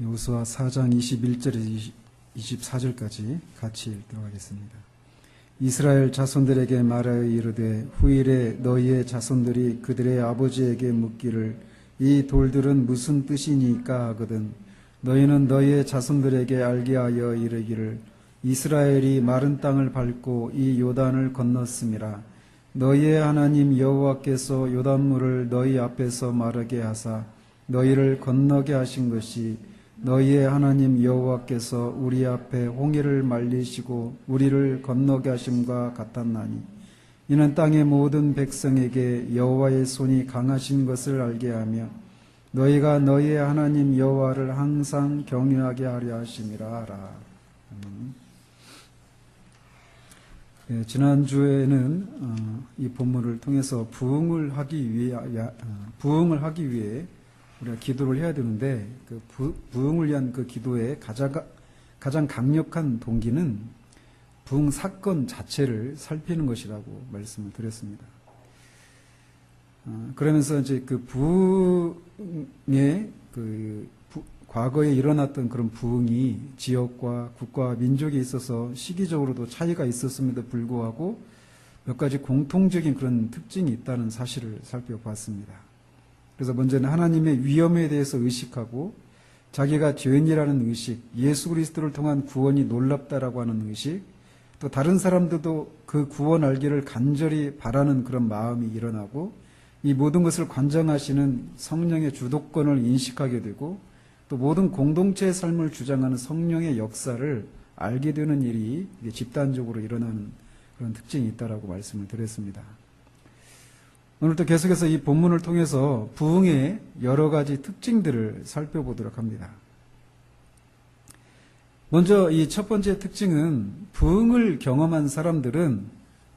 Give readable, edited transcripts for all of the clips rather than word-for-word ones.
여호수아 4장 21절에서 24절까지 같이 읽도록 하겠습니다. 이스라엘 자손들에게 말하여 이르되 후일에 너희의 자손들이 그들의 아버지에게 묻기를 이 돌들은 무슨 뜻이니까 하거든 너희는 너희의 자손들에게 알게 하여 이르기를 이스라엘이 마른 땅을 밟고 이 요단을 건넜음이라. 너희의 하나님 여호와께서 요단물을 너희 앞에서 마르게 하사 너희를 건너게 하신 것이 너희의 하나님 여호와께서 우리 앞에 홍해를 말리시고 우리를 건너게 하심과 같았나니 이는 땅의 모든 백성에게 여호와의 손이 강하신 것을 알게 하며 너희가 너희의 하나님 여호와를 항상 경외하게 하려 하심이라 하라. 지난주에는 이 본문을 통해서 부흥을 하기 위해 우리가 기도를 해야 되는데 그 부흥을 위한 그 기도의 가장 강력한 동기는 부흥 사건 자체를 살피는 것이라고 말씀을 드렸습니다. 그러면서 이제 그 부흥의 과거에 일어났던 그런 부흥이 지역과 국가와 민족에 있어서 시기적으로도 차이가 있었음에도 불구하고 몇 가지 공통적인 그런 특징이 있다는 사실을 살펴봤습니다. 그래서 먼저는 하나님의 위엄에 대해서 의식하고 자기가 죄인이라는 의식, 예수 그리스도를 통한 구원이 놀랍다라고 하는 의식, 또 다른 사람들도 그 구원 알기를 간절히 바라는 그런 마음이 일어나고 이 모든 것을 관장하시는 성령의 주도권을 인식하게 되고 또 모든 공동체의 삶을 주장하는 성령의 역사를 알게 되는 일이 집단적으로 일어나는 그런 특징이 있다라고 말씀을 드렸습니다. 오늘도 계속해서 이 본문을 통해서 부흥의 여러 가지 특징들을 살펴보도록 합니다. 먼저 이 첫 번째 특징은 부흥을 경험한 사람들은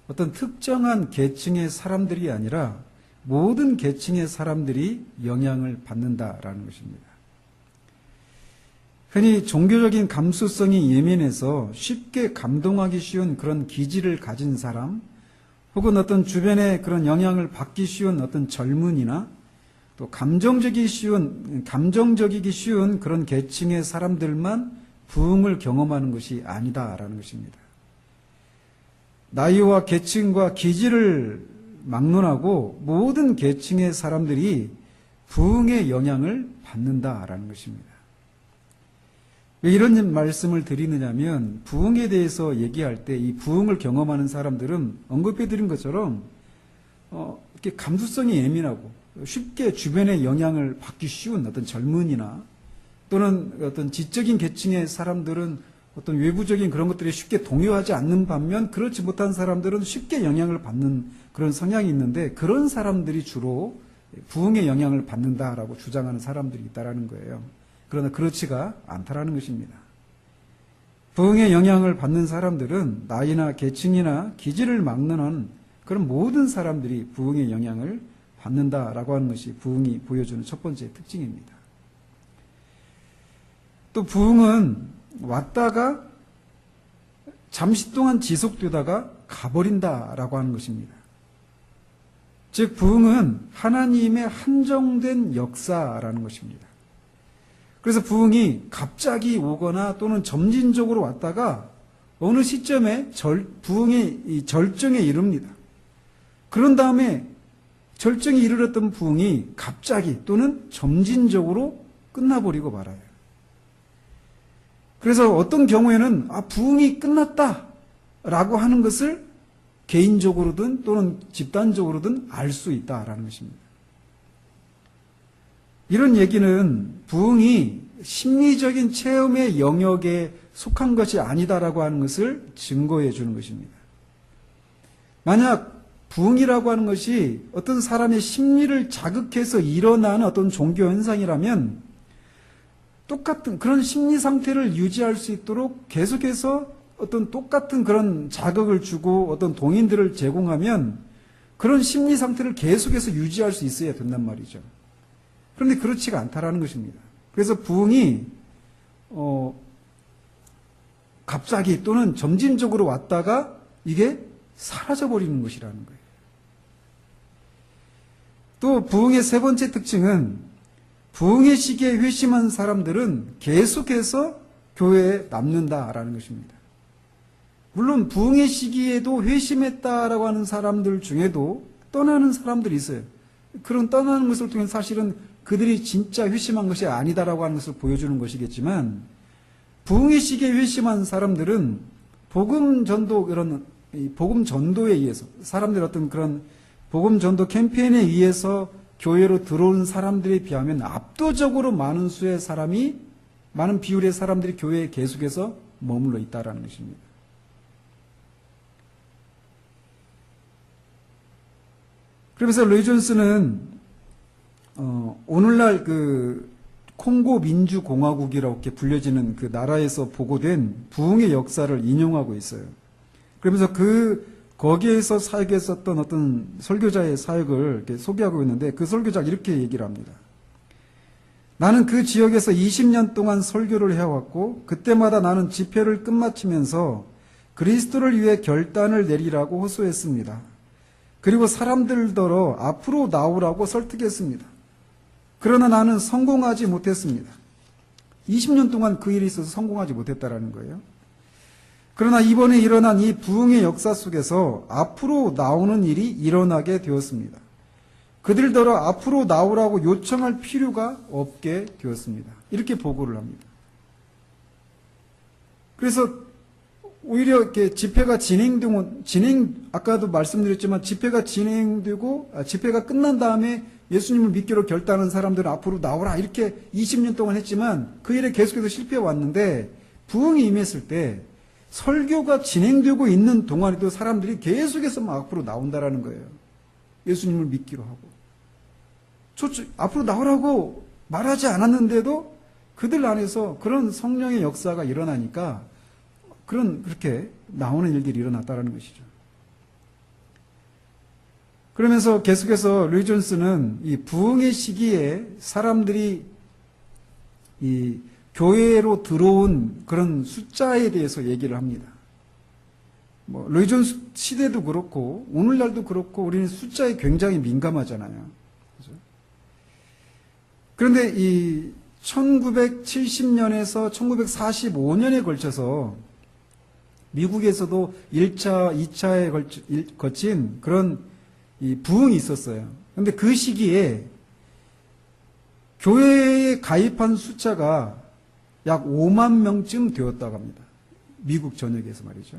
어떤 특정한 계층의 사람들이 아니라 모든 계층의 사람들이 영향을 받는다라는 것입니다. 흔히 종교적인 감수성이 예민해서 쉽게 감동하기 쉬운 그런 기질을 가진 사람, 혹은 어떤 주변에 그런 영향을 받기 쉬운 어떤 젊은이나 또 감정적이기 쉬운 그런 계층의 사람들만 부흥을 경험하는 것이 아니다라는 것입니다. 나이와 계층과 기질을 막론하고 모든 계층의 사람들이 부흥의 영향을 받는다라는 것입니다. 왜 이런 말씀을 드리느냐면 부흥에 대해서 얘기할 때 이 부흥을 경험하는 사람들은 언급해 드린 것처럼 이렇게 감수성이 예민하고 쉽게 주변의 영향을 받기 쉬운 어떤 젊은이나 또는 어떤 지적인 계층의 사람들은 어떤 외부적인 그런 것들이 쉽게 동요하지 않는 반면 그렇지 못한 사람들은 쉽게 영향을 받는 그런 성향이 있는데 그런 사람들이 주로 부흥의 영향을 받는다라고 주장하는 사람들이 있다라는 거예요. 그러나 그렇지가 않다라는 것입니다. 부흥의 영향을 받는 사람들은 나이나 계층이나 기질을 막론한 그런 모든 사람들이 부흥의 영향을 받는다라고 하는 것이 부흥이 보여주는 첫 번째 특징입니다. 또 부흥은 왔다가 잠시 동안 지속되다가 가버린다라고 하는 것입니다. 즉 부흥은 하나님의 한정된 역사라는 것입니다. 그래서 부흥이 갑자기 오거나 또는 점진적으로 왔다가 어느 시점에 부흥의 절정에 이릅니다. 그런 다음에 절정에 이르렀던 부흥이 갑자기 또는 점진적으로 끝나버리고 말아요. 그래서 어떤 경우에는 부흥이 끝났다라고 하는 것을 개인적으로든 또는 집단적으로든 알 수 있다라는 것입니다. 이런 얘기는 부흥이 심리적인 체험의 영역에 속한 것이 아니다라고 하는 것을 증거해 주는 것입니다. 만약 부흥이라고 하는 것이 어떤 사람의 심리를 자극해서 일어나는 어떤 종교 현상이라면 똑같은 그런 심리 상태를 유지할 수 있도록 계속해서 어떤 똑같은 그런 자극을 주고 어떤 동인들을 제공하면 그런 심리 상태를 계속해서 유지할 수 있어야 된단 말이죠. 그런데 그렇지가 않다라는 것입니다. 그래서 부흥이 갑자기 또는 점진적으로 왔다가 이게 사라져버리는 것이라는 거예요. 또 부흥의 세 번째 특징은 부흥의 시기에 회심한 사람들은 계속해서 교회에 남는다라는 것입니다. 물론 부흥의 시기에도 회심했다라고 하는 사람들 중에도 떠나는 사람들이 있어요. 그런 떠나는 것을 통해 사실은 그들이 진짜 회심한 것이 아니다라고 하는 것을 보여주는 것이겠지만, 부흥의 시기에 회심한 사람들은 복음 전도에 의해서, 사람들의 어떤 그런 복음 전도 캠페인에 의해서 교회로 들어온 사람들에 비하면 압도적으로 많은 비율의 사람들이 교회에 계속해서 머물러 있다라는 것입니다. 그러면서 로이 존스는 오늘날 그 콩고 민주공화국이라고 이렇게 불려지는 그 나라에서 보고된 부흥의 역사를 인용하고 있어요. 그러면서 거기에서 사역했었던 어떤 설교자의 사역을 이렇게 소개하고 있는데, 그 설교자가 이렇게 얘기를 합니다. 나는 그 지역에서 20년 동안 설교를 해왔고, 그때마다 나는 집회를 끝마치면서 그리스도를 위해 결단을 내리라고 호소했습니다. 그리고 사람들더러 앞으로 나오라고 설득했습니다. 그러나 나는 성공하지 못했습니다. 20년 동안 그 일이 있어서 성공하지 못했다라는 거예요. 그러나 이번에 일어난 이 부흥의 역사 속에서 앞으로 나오는 일이 일어나게 되었습니다. 그들더러 앞으로 나오라고 요청할 필요가 없게 되었습니다. 이렇게 보고를 합니다. 그래서 오히려 이렇게 집회가 아까도 말씀드렸지만 집회가 끝난 다음에 예수님을 믿기로 결단한 사람들은 앞으로 나오라 이렇게 20년 동안 했지만 그 일에 계속해서 실패해 왔는데, 부흥이 임했을 때 설교가 진행되고 있는 동안에도 사람들이 계속해서 막 앞으로 나온다라는 거예요. 예수님을 믿기로 하고. 앞으로 나오라고 말하지 않았는데도 그들 안에서 그런 성령의 역사가 일어나니까 그렇게 나오는 일들이 일어났다라는 것이죠. 그러면서 계속해서 로이 존스는 이 부흥의 시기에 사람들이 이 교회로 들어온 그런 숫자에 대해서 얘기를 합니다. 로이 존스 시대도 그렇고 오늘날도 그렇고 우리는 숫자에 굉장히 민감하잖아요. 그렇죠? 그런데 이 1970년에서 1945년에 걸쳐서 미국에서도 1차, 2차에 거친 그런 이 부흥이 있었어요. 그런데 그 시기에 교회에 가입한 숫자가 약 5만 명쯤 되었다고 합니다. 미국 전역에서 말이죠.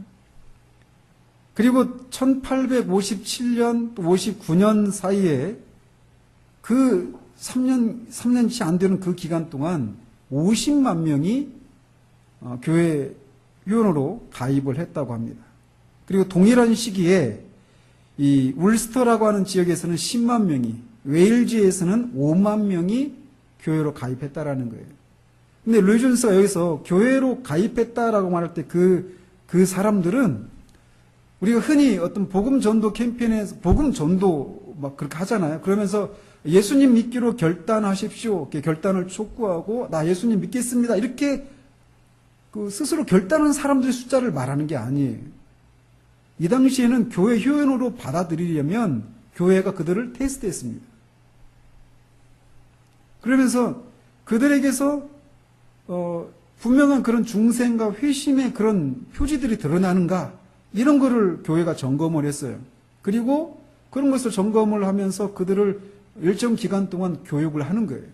그리고 1857년, 59년 사이에 그 3년치 안 되는 그 기간 동안 50만 명이 교회 회원으로 가입을 했다고 합니다. 그리고 동일한 시기에 이 울스터라고 하는 지역에서는 10만 명이, 웨일즈에서는 5만 명이 교회로 가입했다라는 거예요. 근데 로이 존스가 여기서 교회로 가입했다라고 말할 때 그 사람들은 우리가 흔히 어떤 복음 전도 캠페인에서 복음 전도 막 그렇게 하잖아요. 그러면서 예수님 믿기로 결단하십시오. 이렇게 결단을 촉구하고 나 예수님 믿겠습니다. 이렇게 스스로 결단한 사람들의 숫자를 말하는 게 아니에요. 이 당시에는 교회 회원으로 받아들이려면 교회가 그들을 테스트했습니다. 그러면서 그들에게서 분명한 그런 중생과 회심의 그런 표지들이 드러나는가, 이런 거를 교회가 점검을 했어요. 그리고 그런 것을 점검을 하면서 그들을 일정 기간 동안 교육을 하는 거예요.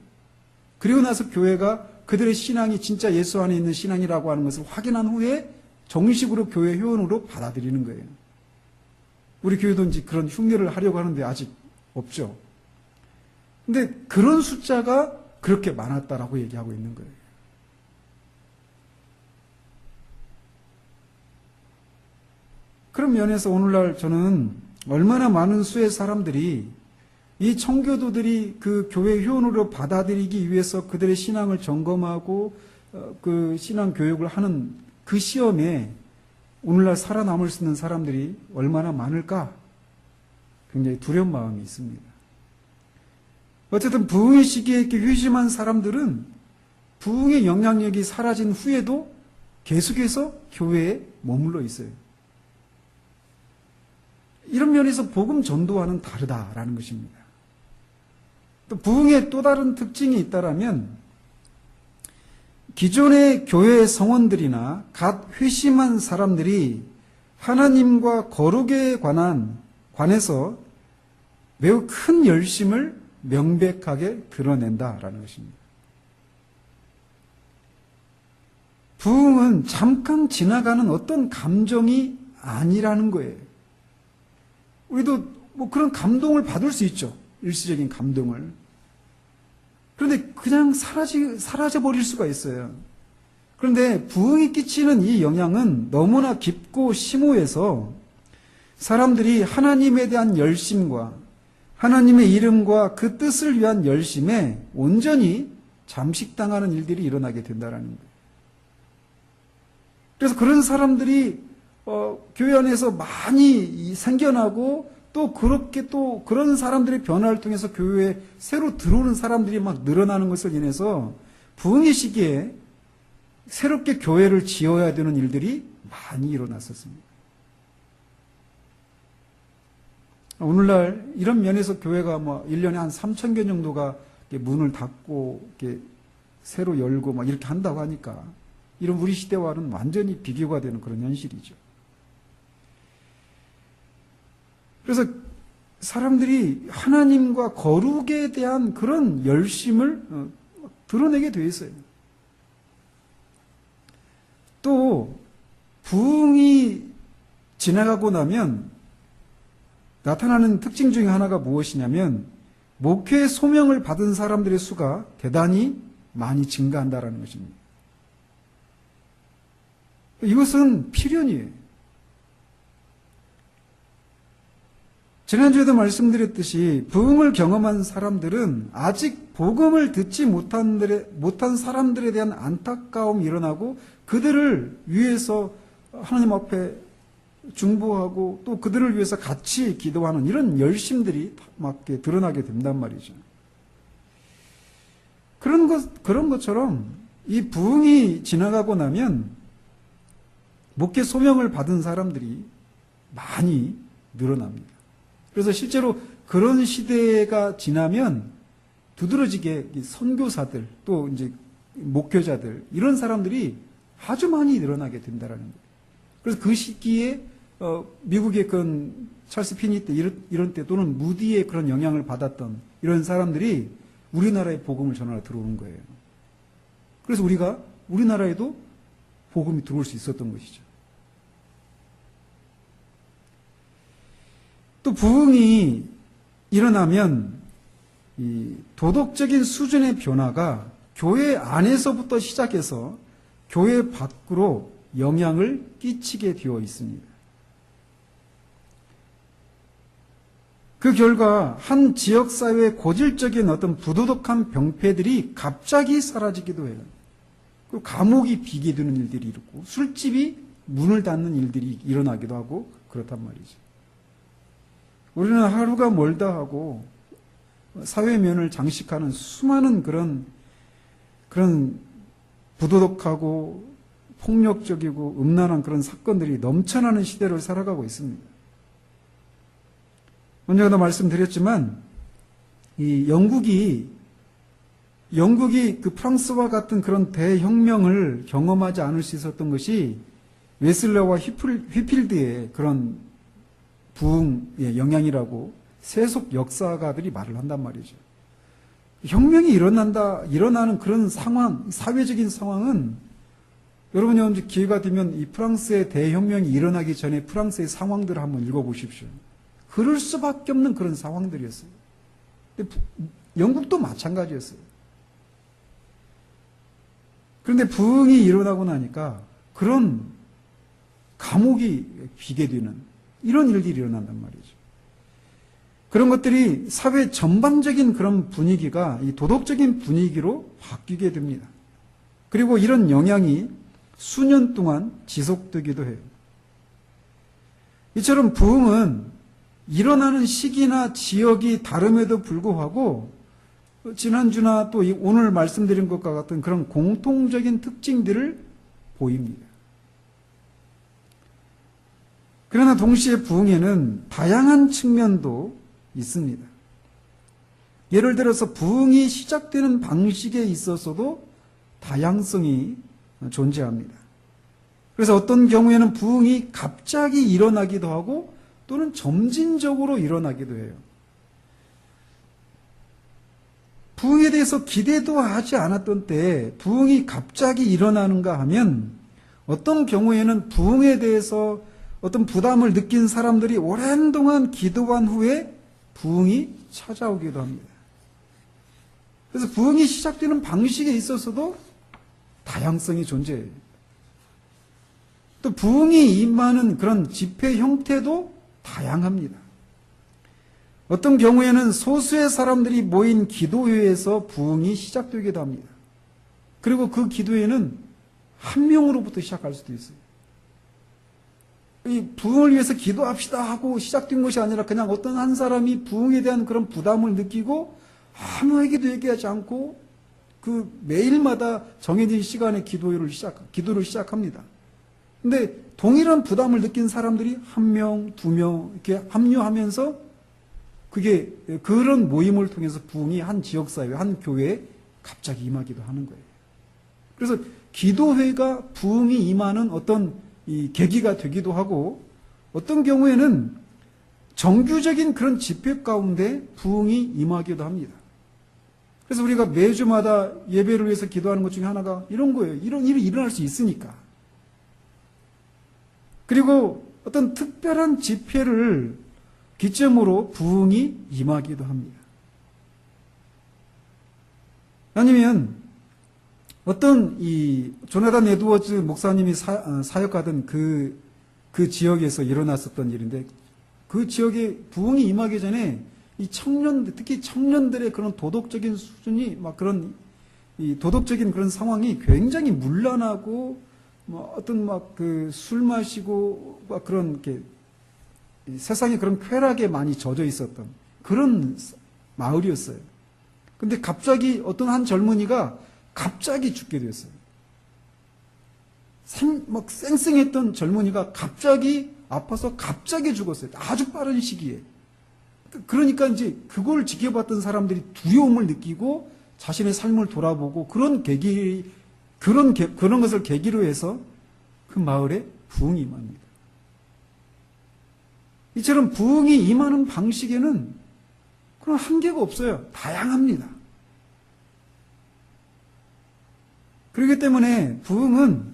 그리고 나서 교회가 그들의 신앙이 진짜 예수 안에 있는 신앙이라고 하는 것을 확인한 후에 정식으로 교회 회원으로 받아들이는 거예요. 우리 교회도 이제 그런 흉내를 하려고 하는데 아직 없죠. 근데 그런 숫자가 그렇게 많았다라고 얘기하고 있는 거예요. 그런 면에서 오늘날 저는 얼마나 많은 수의 사람들이 이 청교도들이 그 교회 회원으로 받아들이기 위해서 그들의 신앙을 점검하고 그 신앙 교육을 하는 그 시험에 오늘날 살아남을 수 있는 사람들이 얼마나 많을까, 굉장히 두려운 마음이 있습니다. 어쨌든 부흥의 시기에 이렇게 회심한 사람들은 부흥의 영향력이 사라진 후에도 계속해서 교회에 머물러 있어요. 이런 면에서 복음 전도와는 다르다라는 것입니다. 또 부흥의 또 다른 특징이 있다라면 기존의 교회 성원들이나 갓 회심한 사람들이 하나님과 거룩에 관해서 매우 큰 열심을 명백하게 드러낸다라는 것입니다. 부흥은 잠깐 지나가는 어떤 감정이 아니라는 거예요. 우리도 뭐 그런 감동을 받을 수 있죠. 일시적인 감동을. 그런데 그냥 사라져버릴 수가 있어요. 그런데 부흥이 끼치는 이 영향은 너무나 깊고 심오해서 사람들이 하나님에 대한 열심과 하나님의 이름과 그 뜻을 위한 열심에 온전히 잠식당하는 일들이 일어나게 된다는 거예요. 그래서 그런 사람들이 교회 안에서 많이 생겨나고 또 그렇게 또 그런 사람들의 변화를 통해서 교회에 새로 들어오는 사람들이 막 늘어나는 것을 인해서 부흥의 시기에 새롭게 교회를 지어야 되는 일들이 많이 일어났었습니다. 오늘날 이런 면에서 교회가 뭐 1년에 한 3,000개 정도가 문을 닫고 이렇게 새로 열고 막 이렇게 한다고 하니까 이런 우리 시대와는 완전히 비교가 되는 그런 현실이죠. 그래서 사람들이 하나님과 거룩에 대한 그런 열심을 드러내게 돼 있어요. 또 부흥이 지나가고 나면 나타나는 특징 중에 하나가 무엇이냐면 목회 소명을 받은 사람들의 수가 대단히 많이 증가한다는 것입니다. 이것은 필연이에요. 지난주에도 말씀드렸듯이 부흥을 경험한 사람들은 아직 복음을 듣지 못한 사람들에 대한 안타까움이 일어나고 그들을 위해서 하나님 앞에 중보하고 또 그들을 위해서 같이 기도하는 이런 열심들이 막 드러나게 된단 말이죠. 그런 것처럼 이 부흥이 지나가고 나면 목회 소명을 받은 사람들이 많이 늘어납니다. 그래서 실제로 그런 시대가 지나면 두드러지게 선교사들 또 이제 목회자들 이런 사람들이 아주 많이 늘어나게 된다라는 거예요. 그래서 그 시기에 미국의 그런 찰스 피니 때 이런 때 또는 무디의 그런 영향을 받았던 이런 사람들이 우리나라에 복음을 전하러 들어오는 거예요. 그래서 우리나라에도 복음이 들어올 수 있었던 것이죠. 또 부흥이 일어나면 이 도덕적인 수준의 변화가 교회 안에서부터 시작해서 교회 밖으로 영향을 끼치게 되어 있습니다. 그 결과 한 지역사회의 고질적인 어떤 부도덕한 병폐들이 갑자기 사라지기도 해요. 그리고 감옥이 비게 되는 일들이 있고 술집이 문을 닫는 일들이 일어나기도 하고 그렇단 말이죠. 우리는 하루가 멀다 하고 사회면을 장식하는 수많은 그런 부도덕하고 폭력적이고 음란한 그런 사건들이 넘쳐나는 시대를 살아가고 있습니다. 언제나 말씀드렸지만 이 영국이 그 프랑스와 같은 그런 대혁명을 경험하지 않을 수 있었던 것이 웨슬레와 휘필드의 그런 부흥의 영향이라고 세속 역사가들이 말을 한단 말이죠. 혁명이 일어나는 그런 상황, 사회적인 상황은 여러분이 언제 기회가 되면 이 프랑스의 대혁명이 일어나기 전에 프랑스의 상황들을 한번 읽어보십시오. 그럴 수밖에 없는 그런 상황들이었어요. 영국도 마찬가지였어요. 그런데 부흥이 일어나고 나니까 그런 감옥이 비게 되는 이런 일들이 일어난단 말이죠. 그런 것들이 사회 전반적인 그런 분위기가 이 도덕적인 분위기로 바뀌게 됩니다. 그리고 이런 영향이 수년 동안 지속되기도 해요. 이처럼 부흥은 일어나는 시기나 지역이 다름에도 불구하고 지난주나 또 오늘 말씀드린 것과 같은 그런 공통적인 특징들을 보입니다. 그러나 동시에 부흥에는 다양한 측면도 있습니다. 예를 들어서 부흥이 시작되는 방식에 있어서도 다양성이 존재합니다. 그래서 어떤 경우에는 부흥이 갑자기 일어나기도 하고 또는 점진적으로 일어나기도 해요. 부흥에 대해서 기대도 하지 않았던 때에 부흥이 갑자기 일어나는가 하면 어떤 경우에는 부흥에 대해서 어떤 부담을 느낀 사람들이 오랜 동안 기도한 후에 부흥이 찾아오기도 합니다. 그래서 부흥이 시작되는 방식에 있어서도 다양성이 존재해요. 또 부흥이 임하는 그런 집회 형태도 다양합니다. 어떤 경우에는 소수의 사람들이 모인 기도회에서 부흥이 시작되기도 합니다. 그리고 그 기도회는 한 명으로부터 시작할 수도 있어요. 이 부흥을 위해서 기도합시다 하고 시작된 것이 아니라 그냥 어떤 한 사람이 부흥에 대한 그런 부담을 느끼고 아무에게도 얘기하지 않고 그 매일마다 정해진 시간에 기도를 시작합니다. 근데 동일한 부담을 느낀 사람들이 한 명, 두 명 이렇게 합류하면서 그게 그런 모임을 통해서 부흥이 한 지역사회, 한 교회에 갑자기 임하기도 하는 거예요. 그래서 기도회가 부흥이 임하는 어떤 이 계기가 되기도 하고 어떤 경우에는 정규적인 그런 집회 가운데 부흥이 임하기도 합니다. 그래서 우리가 매주마다 예배를 위해서 기도하는 것 중에 하나가 이런 거예요. 이런 일이 일어날 수 있으니까. 그리고 어떤 특별한 집회를 기점으로 부흥이 임하기도 합니다. 아니면 어떤 이 조나단 에드워즈 목사님이 사역하던 그 지역에서 일어났었던 일인데 그 지역에 부흥이 임하기 전에 이 특히 청년들의 그런 도덕적인 수준이 막 그런 이 도덕적인 그런 상황이 굉장히 문란하고 뭐 어떤 막 그 술 마시고 막 그런 이렇게 세상에 그런 쾌락에 많이 젖어 있었던 그런 마을이었어요. 근데 갑자기 어떤 한 젊은이가 갑자기 죽게 되었어요. 막 쌩쌩했던 젊은이가 갑자기 아파서 갑자기 죽었어요. 아주 빠른 시기에. 그러니까 이제 그걸 지켜봤던 사람들이 두려움을 느끼고 자신의 삶을 돌아보고 그런 것을 계기로 해서 그 마을에 부흥이 임합니다. 이처럼 부흥이 임하는 방식에는 그런 한계가 없어요. 다양합니다. 그렇기 때문에 부흥은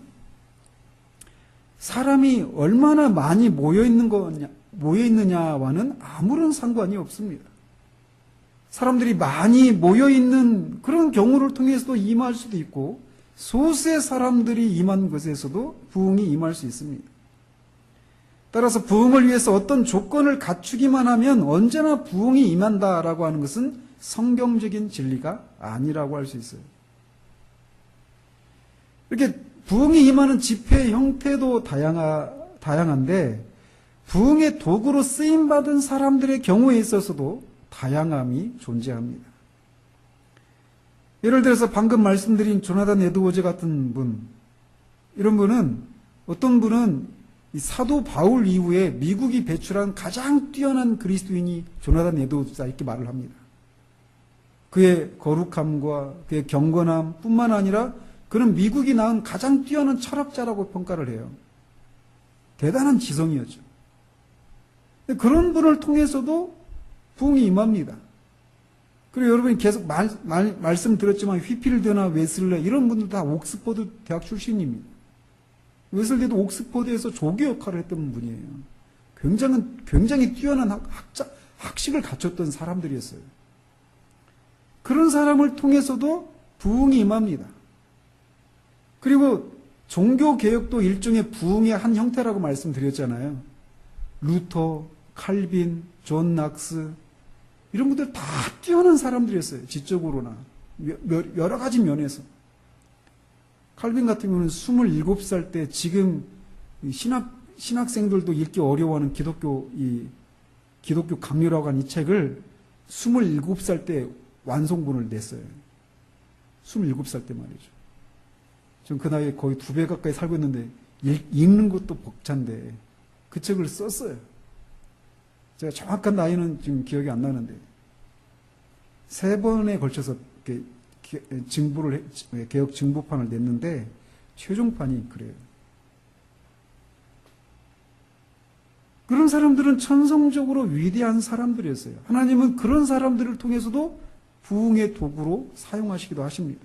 사람이 얼마나 많이 모여있느냐와는 아무런 상관이 없습니다. 사람들이 많이 모여있는 그런 경우를 통해서도 임할 수도 있고 소수의 사람들이 임한 것에서도 부흥이 임할 수 있습니다. 따라서 부흥을 위해서 어떤 조건을 갖추기만 하면 언제나 부흥이 임한다라고 하는 것은 성경적인 진리가 아니라고 할 수 있어요. 이렇게 부흥이 임하는 집회 형태도 다양한데 부흥의 도구로 쓰임받은 사람들의 경우에 있어서도 다양함이 존재합니다. 예를 들어서 방금 말씀드린 조나단 에드워즈 같은 분, 이런 분은 어떤 분은 이 사도 바울 이후에 미국이 배출한 가장 뛰어난 그리스도인이 조나단 에드워즈다 이렇게 말을 합니다. 그의 거룩함과 그의 경건함 뿐만 아니라 그는 미국이 낳은 가장 뛰어난 철학자라고 평가를 해요. 대단한 지성이었죠. 그런 분을 통해서도 부흥이 임합니다. 그리고 여러분이 계속 말씀드렸지만 휘필드나 웨슬레 이런 분들 다 옥스퍼드 대학 출신입니다. 웨슬레도 옥스퍼드에서 조교 역할을 했던 분이에요. 굉장히 뛰어난 학식을 갖췄던 사람들이었어요. 그런 사람을 통해서도 부흥이 임합니다. 그리고 종교개혁도 일종의 부흥의 한 형태라고 말씀드렸잖아요. 루터, 칼빈, 존 낙스 이런 분들 다 뛰어난 사람들이었어요. 지적으로나 여러 가지 면에서. 칼빈 같은 경우는 27살 때 지금 신학생들도 읽기 어려워하는 기독교 강요라고 하는 이 책을 27살 때 완성본을 냈어요. 27살 때 말이죠. 지금 그 나이에 거의 2배 가까이 살고 있는데 읽는 것도 벅찬데 그 책을 썼어요. 제가 정확한 나이는 지금 기억이 안 나는데 3번에 걸쳐서 개혁 증보판을 냈는데 최종판이 그래요. 그런 사람들은 천성적으로 위대한 사람들이었어요. 하나님은 그런 사람들을 통해서도 부흥의 도구로 사용하시기도 하십니다.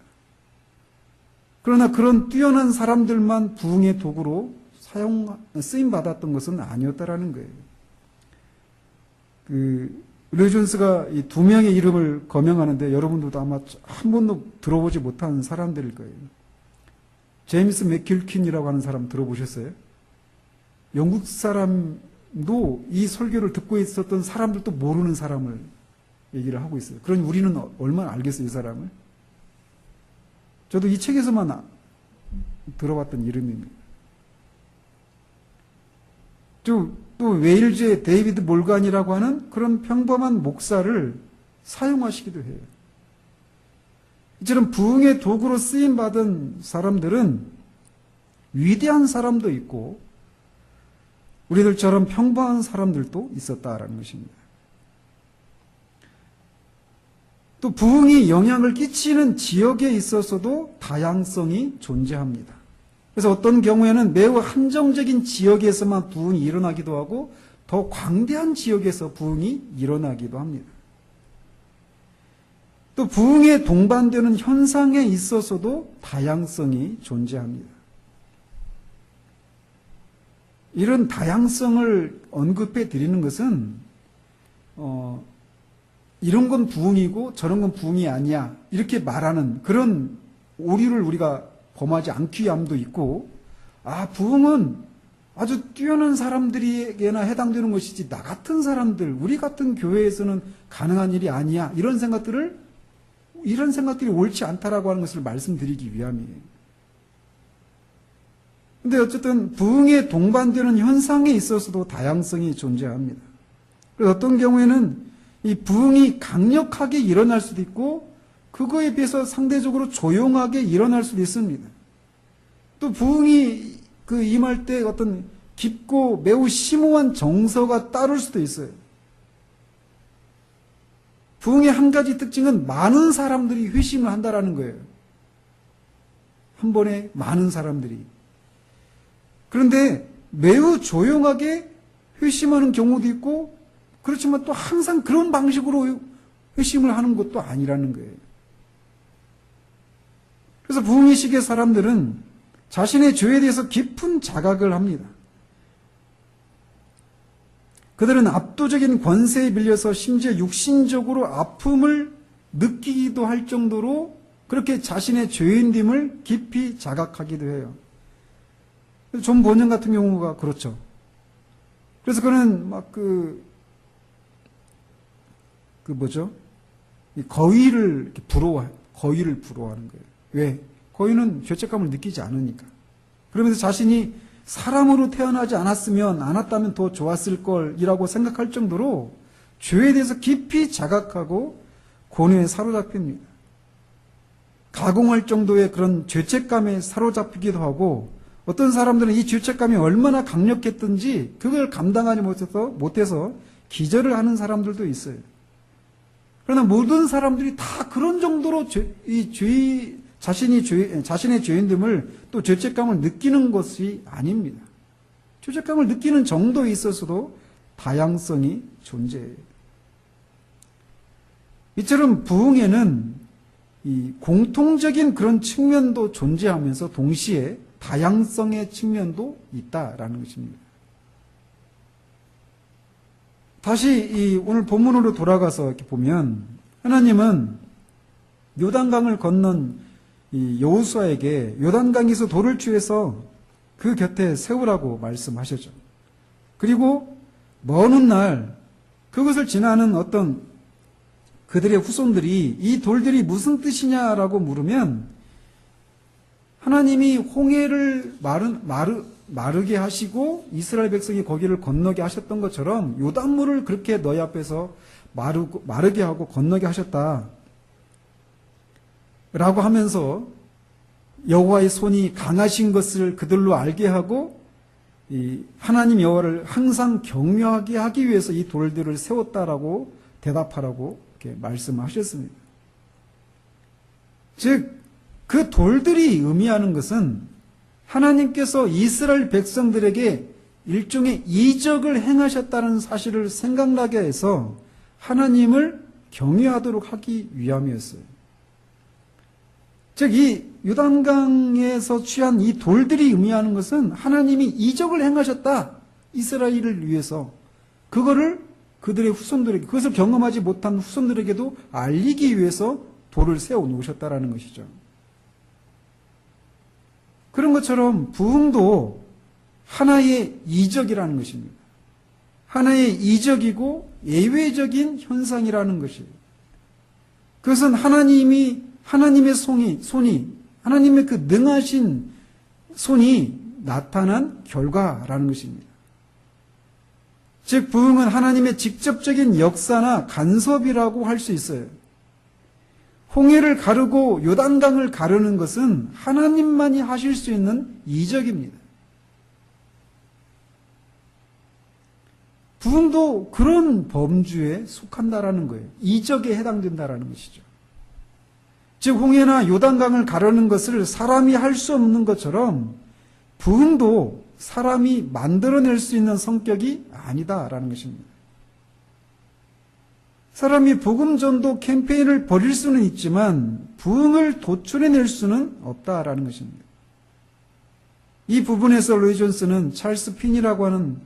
그러나 그런 뛰어난 사람들만 부흥의 도구로 쓰임받았던 것은 아니었다라는 거예요. 르존스가 이 2명의 이름을 거명하는데 여러분들도 아마 한 번도 들어보지 못한 사람들일 거예요. 제임스 맥킬킨이라고 하는 사람 들어보셨어요? 영국 사람도 이 설교를 듣고 있었던 사람들도 모르는 사람을 얘기를 하고 있어요. 그러니 우리는 얼마나 알겠어요, 이 사람을? 저도 이 책에서만 들어봤던 이름입니다. 또 웨일즈의 데이비드 몰간이라고 하는 그런 평범한 목사를 사용하시기도 해요. 이처럼 부흥의 도구로 쓰임받은 사람들은 위대한 사람도 있고 우리들처럼 평범한 사람들도 있었다라는 것입니다. 또 부흥이 영향을 끼치는 지역에 있어서도 다양성이 존재합니다. 그래서 어떤 경우에는 매우 한정적인 지역에서만 부흥이 일어나기도 하고 더 광대한 지역에서 부흥이 일어나기도 합니다. 또 부흥에 동반되는 현상에 있어서도 다양성이 존재합니다. 이런 다양성을 언급해 드리는 것은 이런 건 부흥이고 저런 건 부흥이 아니야 이렇게 말하는 그런 오류를 우리가 범하지 않기 위함도 있고, 부흥은 아주 뛰어난 사람들에게나 해당되는 것이지 나 같은 사람들, 우리 같은 교회에서는 가능한 일이 아니야 이런 생각들이 옳지 않다라고 하는 것을 말씀드리기 위함이에요. 근데 어쨌든 부흥에 동반되는 현상에 있어서도 다양성이 존재합니다. 그래서 어떤 경우에는 이 부흥이 강력하게 일어날 수도 있고 그거에 비해서 상대적으로 조용하게 일어날 수도 있습니다. 또 부흥이 임할 때 어떤 깊고 매우 심오한 정서가 따를 수도 있어요. 부흥의 한 가지 특징은 많은 사람들이 회심을 한다라는 거예요. 한 번에 많은 사람들이. 그런데 매우 조용하게 회심하는 경우도 있고 그렇지만 또 항상 그런 방식으로 회심을 하는 것도 아니라는 거예요. 그래서 부흥의 시기의 사람들은 자신의 죄에 대해서 깊은 자각을 합니다. 그들은 압도적인 권세에 밀려서 심지어 육신적으로 아픔을 느끼기도 할 정도로 그렇게 자신의 죄인됨을 깊이 자각하기도 해요. 존 번영 같은 경우가 그렇죠. 그래서 그는 막 거위를 부러워하는 거예요. 왜? 거위는 죄책감을 느끼지 않으니까. 그러면서 자신이 사람으로 태어나지 않았다면 더 좋았을 걸이라고 생각할 정도로 죄에 대해서 깊이 자각하고 고뇌에 사로잡힙니다. 가공할 정도의 그런 죄책감에 사로잡히기도 하고 어떤 사람들은 이 죄책감이 얼마나 강력했든지 그걸 감당하지 못해서 기절을 하는 사람들도 있어요. 그러나 모든 사람들이 다 그런 정도로 자신의 죄인됨을 또 죄책감을 느끼는 것이 아닙니다. 죄책감을 느끼는 정도에 있어서도 다양성이 존재해요. 이처럼 부흥에는 이 공통적인 그런 측면도 존재하면서 동시에 다양성의 측면도 있다라는 것입니다. 다시 오늘 본문으로 돌아가서 이렇게 보면 하나님은 요단강을 건넌 이 여호수아에게 요단강에서 돌을 취해서 그 곁에 세우라고 말씀하셨죠. 그리고 먼 훗날 그것을 지나는 어떤 그들의 후손들이 이 돌들이 무슨 뜻이냐라고 물으면 하나님이 홍해를 마르게 하시고 이스라엘 백성이 거기를 건너게 하셨던 것처럼 요단물을 그렇게 너희 앞에서 마르게 하고 건너게 하셨다 라고 하면서 여호와의 손이 강하신 것을 그들로 알게 하고 이 하나님 여호와를 항상 경외하게 하기 위해서 이 돌들을 세웠다라고 대답하라고 이렇게 말씀하셨습니다. 즉, 그 돌들이 의미하는 것은 하나님께서 이스라엘 백성들에게 일종의 이적을 행하셨다는 사실을 생각나게 해서 하나님을 경외하도록 하기 위함이었어요. 즉, 이 요단강에서 취한 이 돌들이 의미하는 것은 하나님이 이적을 행하셨다. 이스라엘을 위해서. 그거를 그들의 후손들에게, 그것을 경험하지 못한 후손들에게도 알리기 위해서 돌을 세워 놓으셨다라는 것이죠. 그런 것처럼 부흥도 하나의 이적이라는 것입니다. 하나의 이적이고 예외적인 현상이라는 것이에요. 그것은 하나님의 손이, 하나님의 그 능하신 손이 나타난 결과라는 것입니다. 즉, 부흥은 하나님의 직접적인 역사나 간섭이라고 할 수 있어요. 홍해를 가르고 요단강을 가르는 것은 하나님만이 하실 수 있는 이적입니다. 부흥도 그런 범주에 속한다라는 거예요. 이적에 해당된다라는 것이죠. 즉, 홍해나 요단강을 가르는 것을 사람이 할 수 없는 것처럼 부흥도 사람이 만들어낼 수 있는 성격이 아니다라는 것입니다. 사람이 복음 전도 캠페인을 벌일 수는 있지만 부흥을 도출해낼 수는 없다라는 것입니다. 이 부분에서 로이 존스는 찰스 핀이라고 하는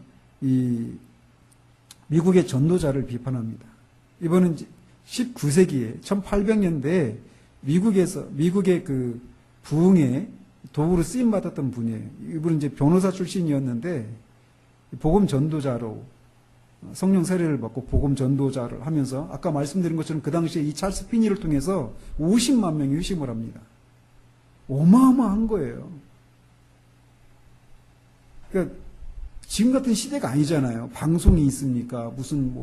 이 미국의 전도자를 비판합니다. 이번은 19세기에 1800년대에 미국의 그 부흥에 도구로 쓰임 받았던 분이에요. 이분은 이제 변호사 출신이었는데 복음 전도자로 성령 세례를 받고 복음 전도자를 하면서 아까 말씀드린 것처럼 그 당시에 이 찰스 피니를 통해서 50만 명이 회심을 합니다. 어마어마한 거예요. 그러니까 지금 같은 시대가 아니잖아요. 방송이 있습니까? 무슨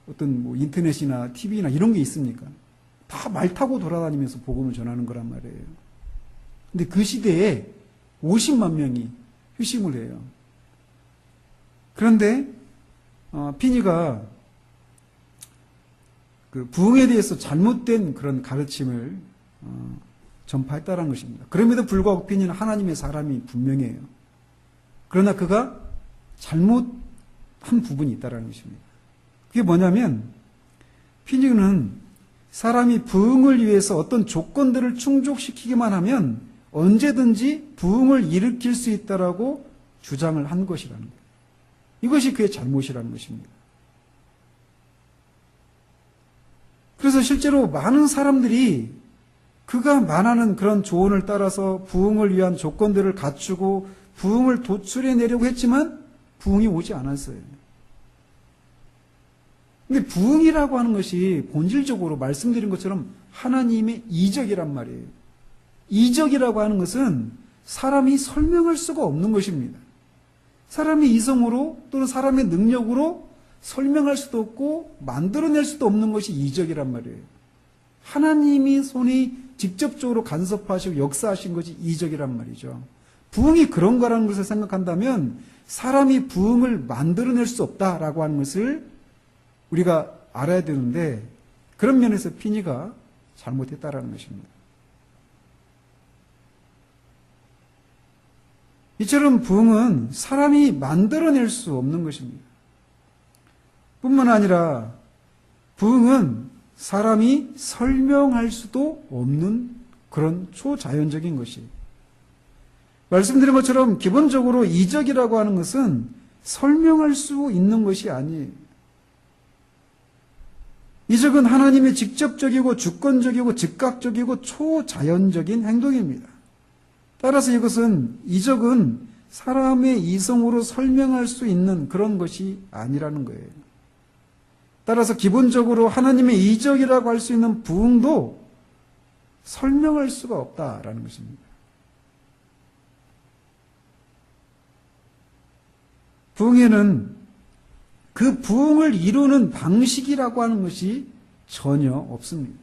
어떤 인터넷이나 TV나 이런 게 있습니까? 다 말 타고 돌아다니면서 복음을 전하는 거란 말이에요. 근데 그 시대에 50만 명이 회심을 해요. 그런데 피니가 그 부흥에 대해서 잘못된 그런 가르침을 전파했다는 것입니다. 그럼에도 불구하고 피니는 하나님의 사람이 분명해요. 그러나 그가 잘못한 부분이 있다는 것입니다. 그게 뭐냐면 피니는 사람이 부흥을 위해서 어떤 조건들을 충족시키기만 하면 언제든지 부흥을 일으킬 수 있다라고 주장을 한 것이라는 거예요. 이것이 그의 잘못이라는 것입니다. 그래서 실제로 많은 사람들이 그가 말하는 그런 조언을 따라서 부흥을 위한 조건들을 갖추고 부흥을 도출해내려고 했지만 부흥이 오지 않았어요. 근데 부흥이라고 하는 것이 본질적으로 말씀드린 것처럼 하나님의 이적이란 말이에요. 이적이라고 하는 것은 사람이 설명할 수가 없는 것입니다. 사람이 이성으로 또는 사람의 능력으로 설명할 수도 없고 만들어낼 수도 없는 것이 이적이란 말이에요. 하나님이 손이 직접적으로 간섭하시고 역사하신 것이 이적이란 말이죠. 부흥이 그런 거라는 것을 생각한다면 사람이 부흥을 만들어낼 수 없다라고 하는 것을 우리가 알아야 되는데 그런 면에서 피니가 잘못했다라는 것입니다. 이처럼 부흥은 사람이 만들어낼 수 없는 것입니다. 뿐만 아니라 부흥은 사람이 설명할 수도 없는 그런 초자연적인 것이. 말씀드린 것처럼 기본적으로 이적이라고 하는 것은 설명할 수 있는 것이 아니에요. 이적은 하나님의 직접적이고 주권적이고 즉각적이고 초자연적인 행동입니다. 따라서 이적은 사람의 이성으로 설명할 수 있는 그런 것이 아니라는 거예요. 따라서 기본적으로 하나님의 이적이라고 할 수 있는 부흥도 설명할 수가 없다라는 것입니다. 부흥에는 그 부흥을 이루는 방식이라고 하는 것이 전혀 없습니다.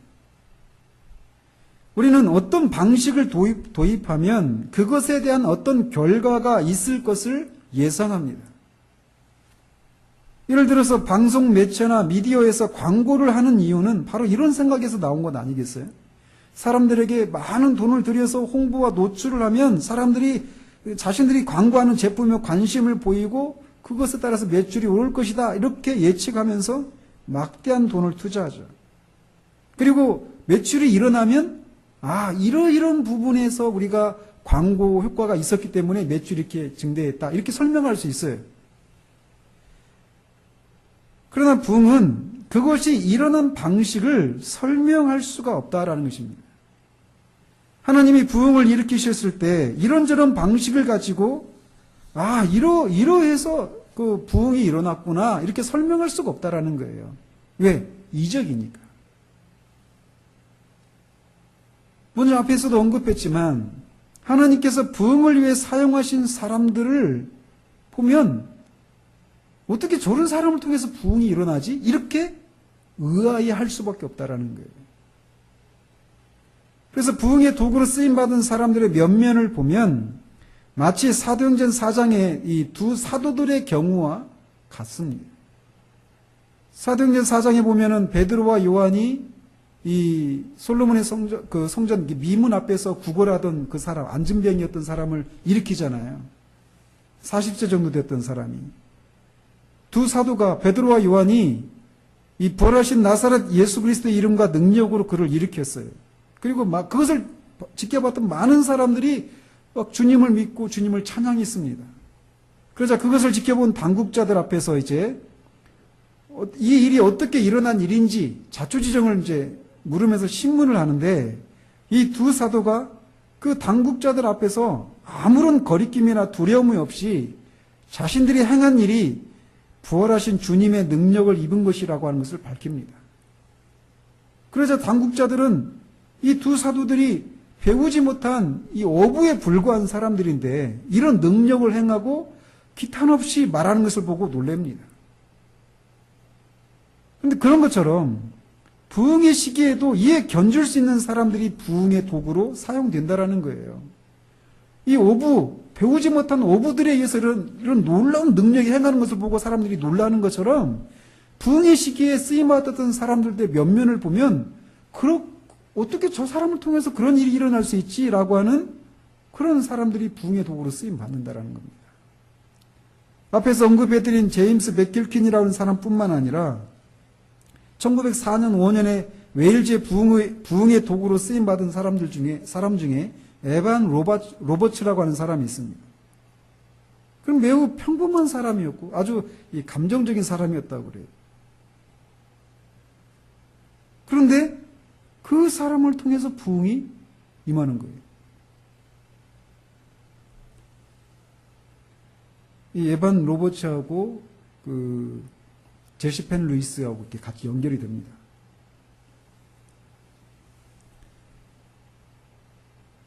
우리는 어떤 방식을 도입하면 그것에 대한 어떤 결과가 있을 것을 예상합니다. 예를 들어서 방송 매체나 미디어에서 광고를 하는 이유는 바로 이런 생각에서 나온 것 아니겠어요? 사람들에게 많은 돈을 들여서 홍보와 노출을 하면 사람들이 자신들이 광고하는 제품에 관심을 보이고 그것에 따라서 매출이 오를 것이다 이렇게 예측하면서 막대한 돈을 투자하죠. 그리고 매출이 일어나면 이러이런 부분에서 우리가 광고 효과가 있었기 때문에 매출이 이렇게 증대했다 이렇게 설명할 수 있어요. 그러나 부흥은 그것이 일어난 방식을 설명할 수가 없다라는 것입니다. 하나님이 부흥을 일으키셨을 때 이런저런 방식을 가지고 이러해서 그 부흥이 일어났구나 이렇게 설명할 수가 없다라는 거예요. 왜? 이적이니까. 먼저 앞에서도 언급했지만 하나님께서 부흥을 위해 사용하신 사람들을 보면 어떻게 저런 사람을 통해서 부흥이 일어나지? 이렇게 의아해할 수밖에 없다라는 거예요. 그래서 부흥의 도구로 쓰임받은 사람들의 면면을 보면 마치 사도행전 4장의 이 두 사도들의 경우와 같습니다. 사도행전 4장에 보면은 베드로와 요한이 이 솔로몬의 성전 미문 앞에서 구걸하던 그 사람, 안진병이었던 사람을 일으키잖아요. 40세 정도 됐던 사람이. 두 사도가 베드로와 요한이 이 부활하신 나사렛 예수 그리스도의 이름과 능력으로 그를 일으켰어요. 그리고 그것을 지켜봤던 많은 사람들이 막 주님을 믿고 주님을 찬양했습니다. 그러자 그것을 지켜본 당국자들 앞에서 이제 이 일이 어떻게 일어난 일인지 자초지종을 이제 물으면서 신문을 하는데 이 두 사도가 그 당국자들 앞에서 아무런 거리낌이나 두려움이 없이 자신들이 행한 일이 부활하신 주님의 능력을 입은 것이라고 하는 것을 밝힙니다. 그러자 당국자들은 이 두 사도들이 배우지 못한 이 어부에 불과한 사람들인데 이런 능력을 행하고 기탄 없이 말하는 것을 보고 놀랍니다. 그런데 그런 것처럼 부흥의 시기에도 이에 견줄 수 있는 사람들이 부흥의 도구로 사용된다라는 거예요. 이 어부, 배우지 못한 어부들에 의해서 이런 놀라운 능력이 행하는 것을 보고 사람들이 놀라는 것처럼 부흥의 시기에 쓰임받았던 사람들의 면면을 보면 어떻게 저 사람을 통해서 그런 일이 일어날 수 있지라고 하는 그런 사람들이 부흥의 도구로 쓰임받는다라는 겁니다. 앞에서 언급해드린 제임스 맥길킨이라는 사람뿐만 아니라 1904년 5년에 웨일즈의 부흥의 도구로 쓰임받은 사람 중에 에반 로버츠라고 하는 사람이 있습니다. 그럼 매우 평범한 사람이었고 아주 감정적인 사람이었다고 그래요. 그런데 그 사람을 통해서 부흥이 임하는 거예요. 이 에반 로버츠하고 그 제시 펜 루이스하고 이렇게 같이 연결이 됩니다.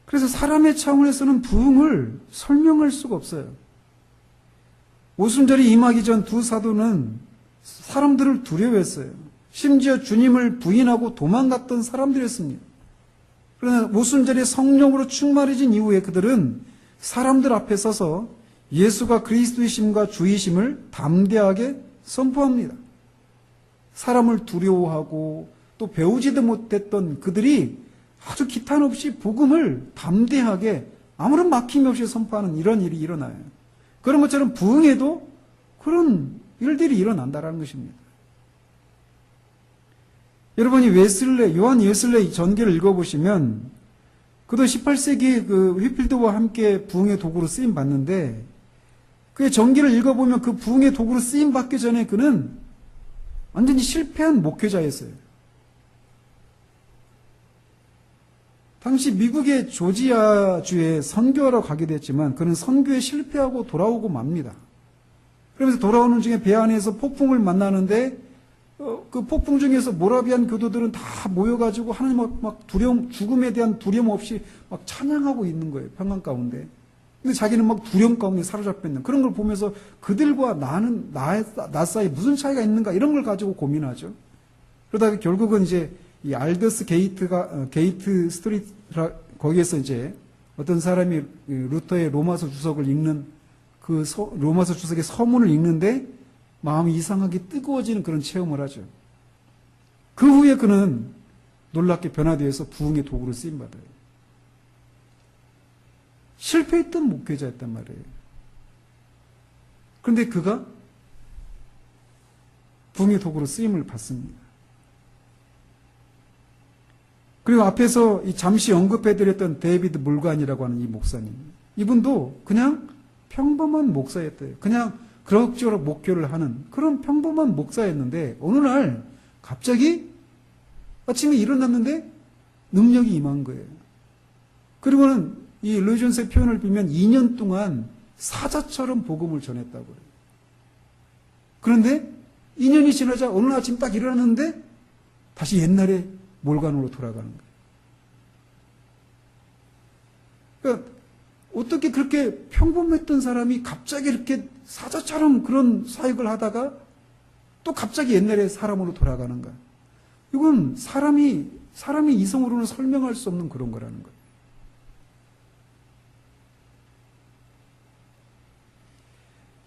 그래서 사람의 차원에서는 부흥을 설명할 수가 없어요. 오순절이 임하기 전 두 사도는 사람들을 두려워했어요. 심지어 주님을 부인하고 도망갔던 사람들이었습니다. 그러나 오순절에 성령으로 충만해진 이후에 그들은 사람들 앞에 서서 예수가 그리스도이심과 주이심을 담대하게 선포합니다. 사람을 두려워하고 또 배우지도 못했던 그들이 아주 기탄 없이 복음을 담대하게 아무런 막힘 없이 선포하는 이런 일이 일어나요. 그런 것처럼 부흥에도 그런 일들이 일어난다는 것입니다. 여러분이 요한 웨슬레이 전기를 읽어보시면 그도 18세기 그 휘필드와 함께 부흥의 도구로 쓰임 받는데 그의 전기를 읽어보면 그 부흥의 도구로 쓰임 받기 전에 그는 완전히 실패한 목회자였어요. 당시 미국의 조지아주에 선교하러 가게 됐지만 그는 선교에 실패하고 돌아오고 맙니다. 그러면서 돌아오는 중에 배 안에서 폭풍을 만나는데 그 폭풍 중에서 모라비안 교도들은 다 모여가지고 하나님 막 죽음에 대한 두려움 없이 막 찬양하고 있는 거예요. 평안 가운데. 근데 자기는 막 두려움 가운데 사로잡혀 있는 그런 걸 보면서 그들과 나 사이에 무슨 차이가 있는가 이런 걸 가지고 고민하죠. 그러다가 결국은 이제 이 알더스 게이트 스트리트 거기에서 이제 어떤 사람이 루터의 로마서 주석을 읽는 로마서 주석의 서문을 읽는데 마음이 이상하게 뜨거워지는 그런 체험을 하죠. 그 후에 그는 놀랍게 변화되어서 부흥의 도구로 쓰임받아요. 실패했던 목회자였단 말이에요. 그런데 그가 부흥의 도구로 쓰임을 받습니다. 그리고 앞에서 잠시 언급해드렸던 데이비드 물관이라고 하는 이 목사님, 이분도 그냥 평범한 목사였대요. 그냥 그럭저럭 목교를 하는 그런 평범한 목사였는데 어느 날 갑자기 아침에 일어났는데 능력이 임한 거예요. 그리고는 이 르이존스의 표현을 빌면 2년 동안 사자처럼 복음을 전했다고 그래요. 그런데 2년이 지나자 어느 아침 딱 일어났는데 다시 옛날에 몰관으로 돌아가는 거예요. 그러니까 어떻게 그렇게 평범했던 사람이 갑자기 이렇게 사자처럼 그런 사역을 하다가 또 갑자기 옛날의 사람으로 돌아가는가? 이건 사람이 이성으로는 설명할 수 없는 그런 거라는 거예요.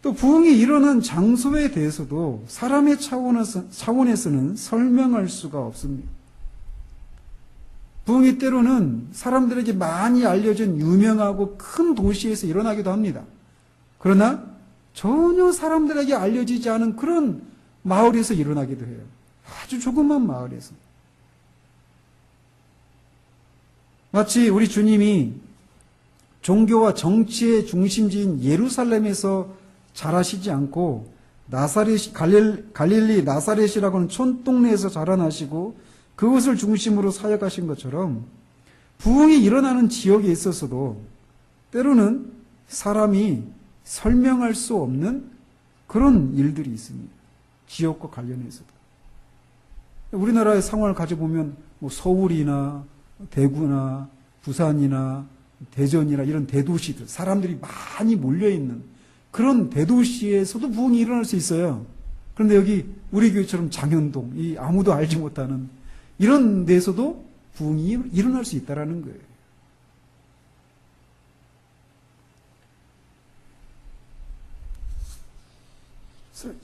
또 부흥이 일어난 장소에 대해서도 사람의 차원에서는 설명할 수가 없습니다. 부흥이 때로는 사람들에게 많이 알려진 유명하고 큰 도시에서 일어나기도 합니다. 그러나 전혀 사람들에게 알려지지 않은 그런 마을에서 일어나기도 해요. 아주 조그만 마을에서. 마치 우리 주님이 종교와 정치의 중심지인 예루살렘에서 자라시지 않고 갈릴리 나사렛이라고 하는 촌동네에서 자라나시고 그것을 중심으로 사역하신 것처럼 부흥이 일어나는 지역에 있어서도 때로는 사람이 설명할 수 없는 그런 일들이 있습니다. 지역과 관련해서도. 우리나라의 상황을 가져보면 뭐 서울이나 대구나 부산이나 대전이나 이런 대도시들, 사람들이 많이 몰려있는 그런 대도시에서도 부흥이 일어날 수 있어요. 그런데 여기 우리 교회처럼 장현동, 이 아무도 알지 못하는 이런 데서도 부흥이 일어날 수 있다는 거예요.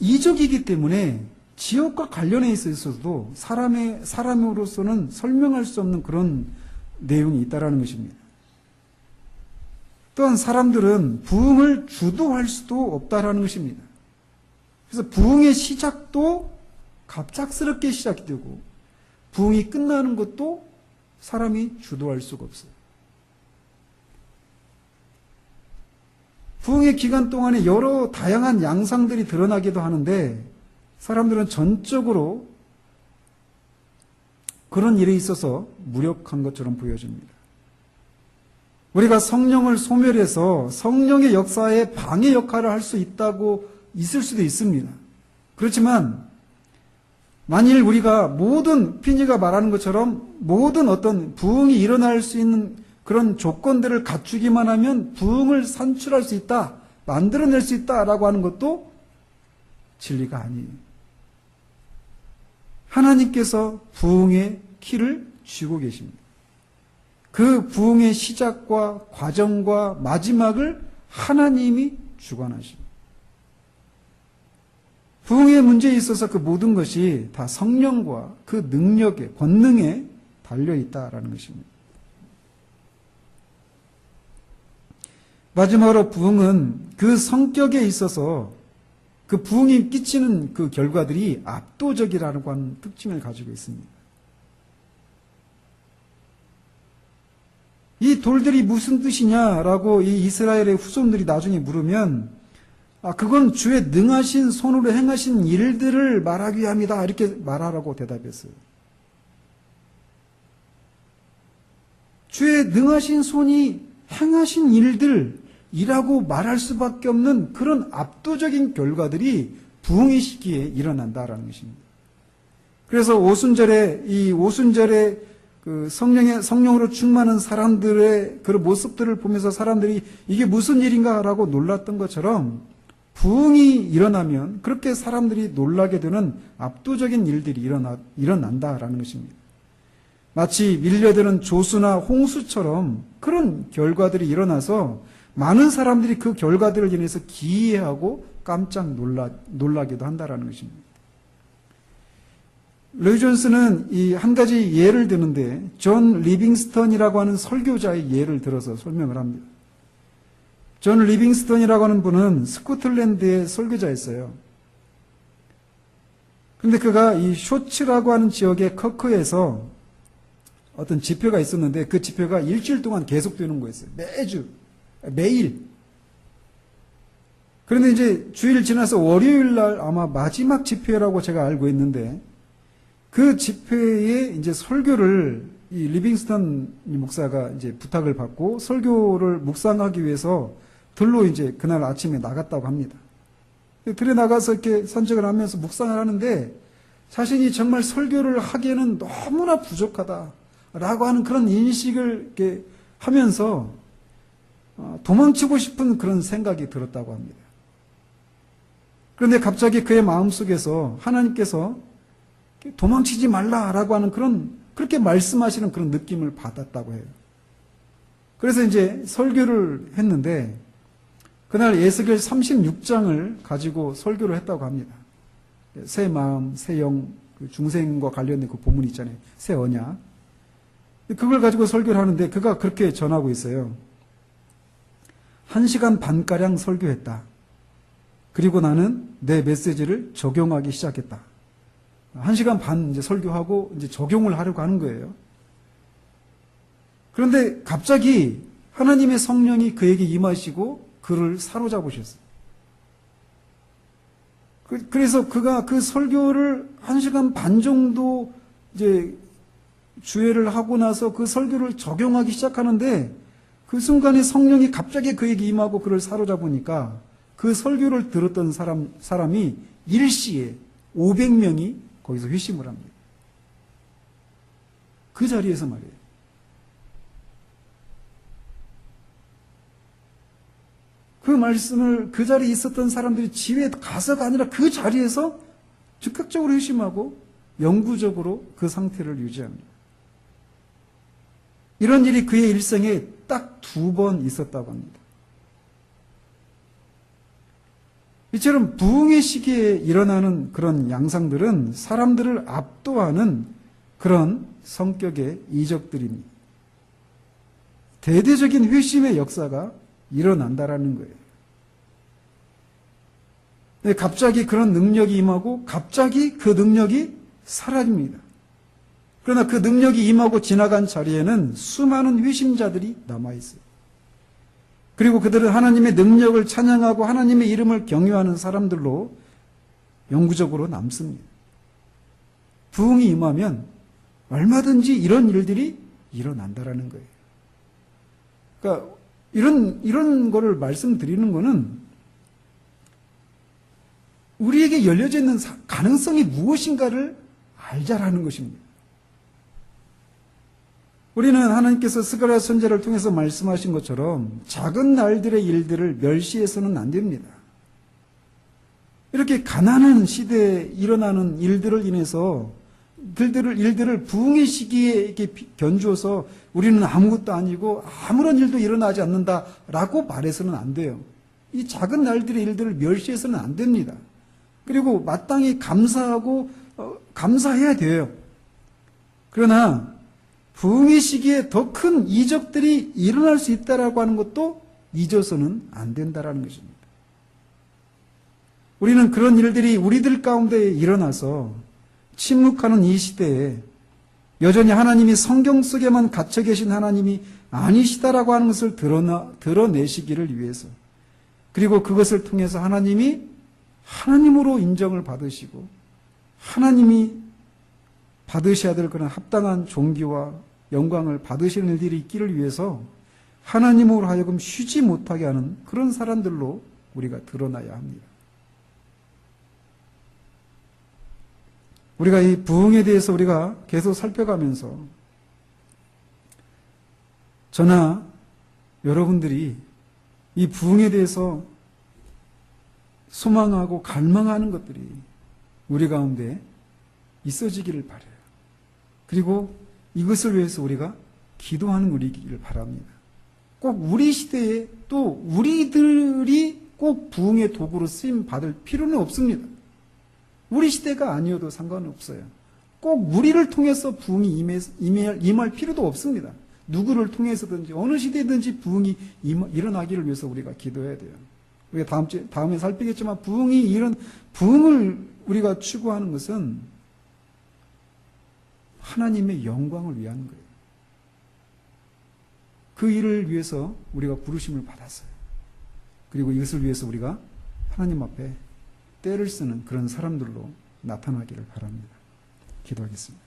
이적이기 때문에 지역과 관련해 있어서도 사람으로서는 설명할 수 없는 그런 내용이 있다는 것입니다. 또한 사람들은 부흥을 주도할 수도 없다는 것입니다. 그래서 부흥의 시작도 갑작스럽게 시작이 되고 부흥이 끝나는 것도 사람이 주도할 수가 없어요. 부흥의 기간 동안에 여러 다양한 양상들이 드러나기도 하는데 사람들은 전적으로 그런 일에 있어서 무력한 것처럼 보여집니다. 우리가 성령을 소멸해서 성령의 역사에 방해 역할을 할 수 있을 수도 있습니다. 그렇지만 만일 우리가 모든 피니가 말하는 것처럼 모든 어떤 부흥이 일어날 수 있는 그런 조건들을 갖추기만 하면 부흥을 산출할 수 있다, 만들어낼 수 있다라고 하는 것도 진리가 아니에요. 하나님께서 부흥의 키를 쥐고 계십니다. 그 부흥의 시작과 과정과 마지막을 하나님이 주관하십니다. 부흥의 문제에 있어서 그 모든 것이 다 성령과 그 능력에, 권능에 달려있다라는 것입니다. 마지막으로 부흥은 그 성격에 있어서 그 부흥이 끼치는 그 결과들이 압도적이라고 하는 특징을 가지고 있습니다. 이 돌들이 무슨 뜻이냐라고 이 이스라엘의 후손들이 나중에 물으면 그건 주의 능하신 손으로 행하신 일들을 말하기 위함이다 이렇게 말하라고 대답했어요. 주의 능하신 손이 행하신 일들이라고 말할 수밖에 없는 그런 압도적인 결과들이 부흥의 시기에 일어난다라는 것입니다. 그래서 오순절에 그 성령으로 충만한 사람들의 그런 모습들을 보면서 사람들이 이게 무슨 일인가라고 놀랐던 것처럼 부흥이 일어나면 그렇게 사람들이 놀라게 되는 압도적인 일들이 일어난다라는 것입니다. 마치 밀려드는 조수나 홍수처럼 그런 결과들이 일어나서 많은 사람들이 그 결과들을 인해서 기이해하고 깜짝 놀라기도 한다라는 것입니다. 로이 존스는 이 한 가지 예를 드는데 존 리빙스턴이라고 하는 설교자의 예를 들어서 설명을 합니다. 존 리빙스턴이라고 하는 분은 스코틀랜드의 설교자였어요. 그런데 그가 이 쇼츠라고 하는 지역의 커크에서 어떤 집회가 있었는데 그 집회가 일주일 동안 계속되는 거였어요. 매일. 그런데 이제 주일 지나서 월요일 날 아마 마지막 집회라고 제가 알고 있는데 그 집회에 이제 설교를 이 리빙스턴 목사가 이제 부탁을 받고 설교를 묵상하기 위해서 들로 이제 그날 아침에 나갔다고 합니다. 들에 나가서 이렇게 산책을 하면서 묵상을 하는데 자신이 정말 설교를 하기에는 너무나 부족하다라고 하는 그런 인식을 이렇게 하면서 도망치고 싶은 그런 생각이 들었다고 합니다. 그런데 갑자기 그의 마음속에서 하나님께서 도망치지 말라라고 하는 그렇게 말씀하시는 그런 느낌을 받았다고 해요. 그래서 이제 설교를 했는데 그날 에스겔 36장을 가지고 설교를 했다고 합니다. 새 마음, 새 영, 중생과 관련된 그 본문 있잖아요. 새 언약. 그걸 가지고 설교를 하는데 그가 그렇게 전하고 있어요. 1시간 반가량 설교했다. 그리고 나는 내 메시지를 적용하기 시작했다. 1시간 반 이제 설교하고 이제 적용을 하려고 하는 거예요. 그런데 갑자기 하나님의 성령이 그에게 임하시고 그를 사로잡으셨어요. 그래서 그가 그 설교를 1시간 반 정도 이제 주회를 하고 나서 그 설교를 적용하기 시작하는데 그 순간에 성령이 갑자기 그에게 임하고 그를 사로잡으니까 그 설교를 들었던 사람이 일시에 500명이 거기서 회심을 합니다. 그 자리에서 말이에요. 그 말씀을 그 자리에 있었던 사람들이 집에 가서가 아니라 그 자리에서 즉각적으로 회심하고 영구적으로 그 상태를 유지합니다. 이런 일이 그의 일생에 딱 2번 있었다고 합니다. 이처럼 부흥의 시기에 일어나는 그런 양상들은 사람들을 압도하는 그런 성격의 이적들입니다. 대대적인 회심의 역사가 일어난다라는 거예요. 갑자기 그런 능력이 임하고 갑자기 그 능력이 사라집니다. 그러나 그 능력이 임하고 지나간 자리에는 수많은 회심자들이 남아있어요. 그리고 그들은 하나님의 능력을 찬양하고 하나님의 이름을 경외하는 사람들로 영구적으로 남습니다. 부흥이 임하면 얼마든지 이런 일들이 일어난다라는 거예요. 그러니까 이런 거를 말씀드리는 거는 우리에게 열려져 있는 가능성이 무엇인가를 알자라는 것입니다. 우리는 하나님께서 스가랴 선지자를 통해서 말씀하신 것처럼 작은 날들의 일들을 멸시해서는 안 됩니다. 이렇게 가난한 시대에 일어나는 일들을 인해서 일들을 부흥의 시기에 이렇게 견주어서 우리는 아무것도 아니고 아무런 일도 일어나지 않는다라고 말해서는 안 돼요. 이 작은 날들의 일들을 멸시해서는 안 됩니다. 그리고 마땅히 감사하고 감사해야 돼요. 그러나 부흥의 시기에 더 큰 이적들이 일어날 수 있다라고 하는 것도 잊어서는 안 된다라는 것입니다. 우리는 그런 일들이 우리들 가운데 일어나서 침묵하는 이 시대에 여전히 하나님이 성경 속에만 갇혀 계신 하나님이 아니시다라고 하는 것을 드러내시기를 위해서, 그리고 그것을 통해서 하나님이 하나님으로 인정을 받으시고 하나님이 받으셔야 될 그런 합당한 존귀와 영광을 받으시는 일들이 있기를 위해서 하나님으로 하여금 쉬지 못하게 하는 그런 사람들로 우리가 드러나야 합니다. 우리가 이 부흥에 대해서 우리가 계속 살펴가면서 저나 여러분들이 이 부흥에 대해서 소망하고 갈망하는 것들이 우리 가운데 있어지기를 바라요. 그리고 이것을 위해서 우리가 기도하는 우리이기를 바랍니다. 꼭 우리 시대에 또 우리들이 꼭 부흥의 도구로 쓰임 받을 필요는 없습니다. 우리 시대가 아니어도 상관없어요. 꼭 우리를 통해서 부흥이 임할 필요도 없습니다. 누구를 통해서든지 어느 시대든지 부흥이 일어나기를 위해서 우리가 기도해야 돼요. 우리가 다음에 살피겠지만 부흥을 우리가 추구하는 것은 하나님의 영광을 위한 거예요. 그 일을 위해서 우리가 부르심을 받았어요. 그리고 이것을 위해서 우리가 하나님 앞에 때를 쓰는 그런 사람들로 나타나기를 바랍니다. 기도하겠습니다.